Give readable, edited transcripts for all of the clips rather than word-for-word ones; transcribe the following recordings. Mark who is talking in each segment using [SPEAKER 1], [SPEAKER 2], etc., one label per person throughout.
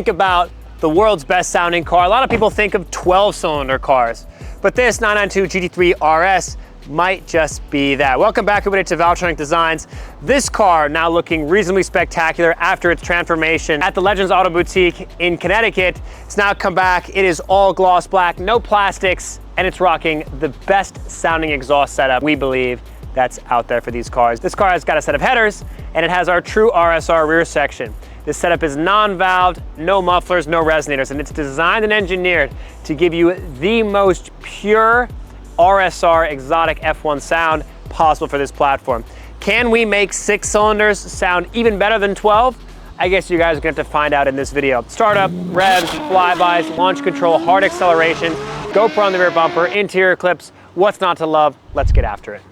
[SPEAKER 1] think about the world's best sounding car, a lot of people think of 12-cylinder cars, but this 992 GT3 RS might just be that. Welcome back everybody to Valvetronic Designs. This car now looking reasonably spectacular after its transformation at the Legends Auto Boutique in Connecticut. It's now come back. It is all gloss black, no plastics, and it's rocking the best sounding exhaust setup we believe that's out there for these cars. This car has got a set of headers, and it has our true RSR rear section. This setup is non-valved, no mufflers, no resonators, and it's designed and engineered to give you the most pure RSR exotic F1 sound possible for this platform. Can we make 6 cylinders sound even better than 12? I guess you guys are going to have to find out in this video. Startup, revs, flybys, launch control, hard acceleration, GoPro on the rear bumper, interior clips, what's not to love? Let's get after it.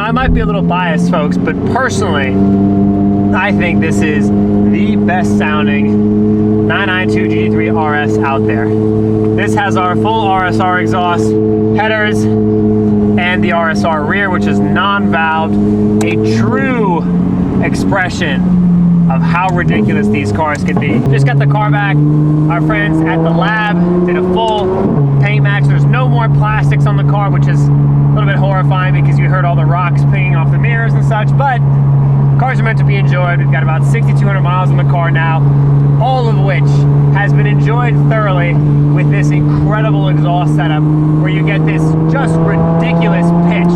[SPEAKER 1] I might be a little biased, folks, but personally, I think this is the best sounding 992 GT3 RS out there. This has our full RSR exhaust, headers, and the RSR rear, which is non-valved, a true expression of how ridiculous these cars can be. Just got the car back. Our friends at the lab did a full paint match. There's no more plastics on the car, which is a little bit horrifying because you heard all the rocks pinging off the mirrors and such, but cars are meant to be enjoyed. We've got about 6,200 miles on the car now, all of which has been enjoyed thoroughly with this incredible exhaust setup where you get this just ridiculous pitch.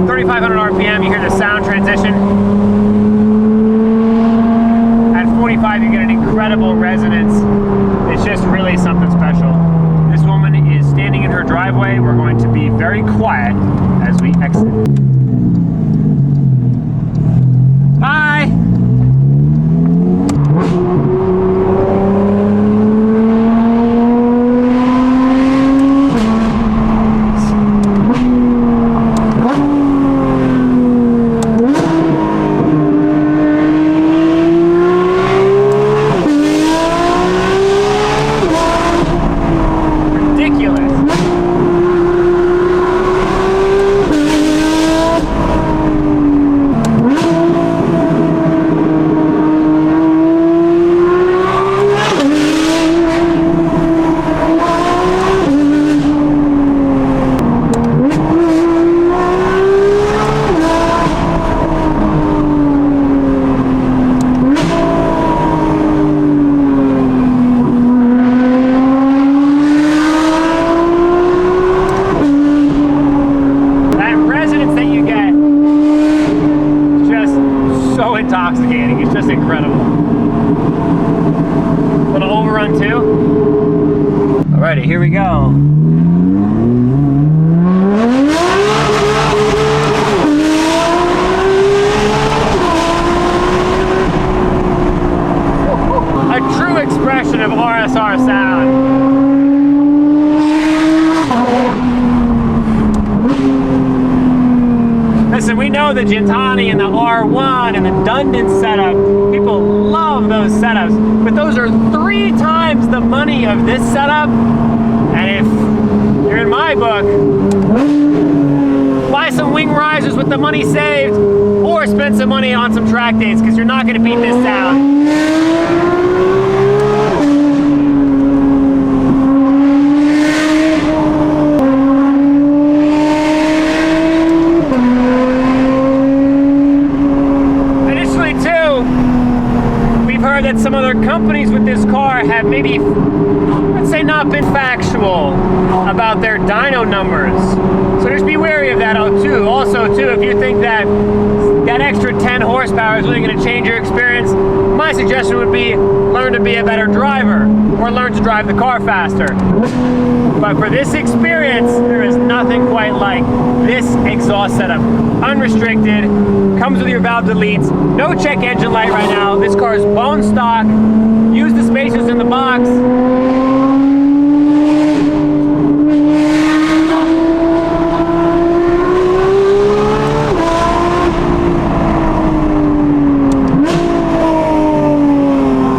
[SPEAKER 1] 3,500 RPM, you hear the sound transition. At 45, you get an incredible resonance. It's just really something special. This woman is standing in her driveway. We're going to be very quiet as we exit. Bye! Alrighty, here we go. A true expression of RSR sound. Listen, we know the Gintani and the R1 and the Dundon setup. People love those setups, but those are 3 times the money of this setup. And if you're in my book, buy some wing risers with the money saved, or spend some money on some track dates, because you're not going to beat this sound. That some other companies with this car have maybe, let's say, not been factual about their dyno numbers. So just be wary of that too. Also too, if you think that that extra 10 horsepower is really going to change your experience, my suggestion would be learn to be a better driver or learn to drive the car faster. But for this experience, there is nothing quite like this exhaust setup. Unrestricted, comes with your valve deletes, no check engine light right now. This car is bone stock. Use the spacers in the box.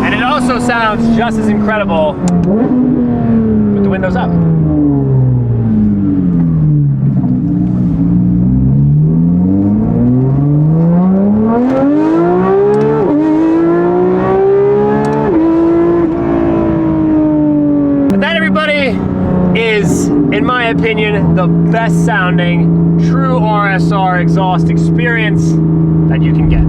[SPEAKER 1] And it also sounds just as incredible with the windows up. Is, in my opinion, the best sounding true RSR exhaust experience that you can get.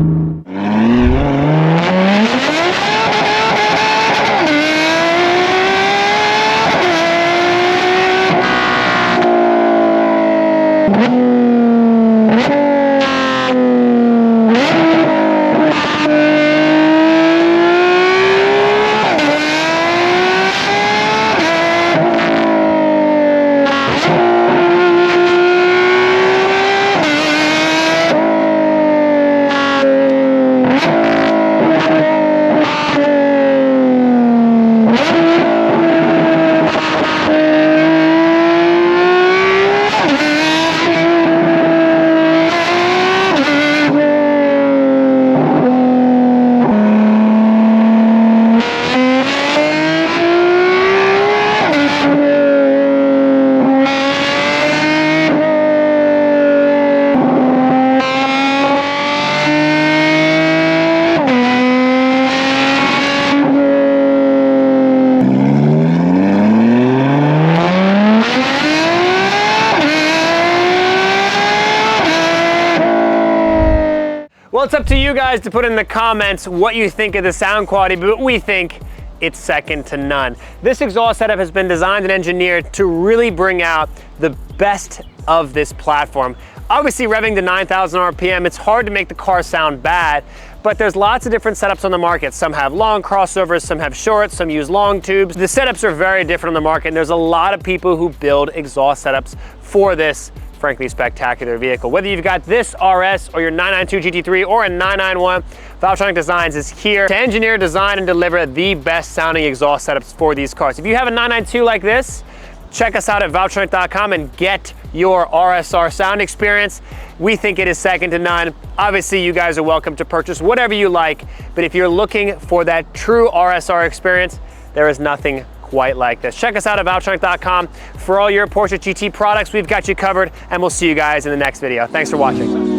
[SPEAKER 1] Well, it's up to you guys to put in the comments what you think of the sound quality, but we think it's second to none. This exhaust setup has been designed and engineered to really bring out the best of this platform. Obviously, revving to 9,000 RPM, it's hard to make the car sound bad, but there's lots of different setups on the market. Some have long crossovers, some have short, some use long tubes. The setups are very different on the market, and there's a lot of people who build exhaust setups for this frankly spectacular vehicle. Whether you've got this RS or your 992 GT3 or a 991, Valvetronic Designs is here to engineer, design, and deliver the best sounding exhaust setups for these cars. If you have a 992 like this, check us out at Valvetronic.com and get your RSR sound experience. We think it is second to none. Obviously, you guys are welcome to purchase whatever you like, but if you're looking for that true RSR experience, there is nothing quite like this. Check us out at Valvetronic.com for all your Porsche GT products. We've got you covered, and we'll see you guys in the next video. Thanks for watching.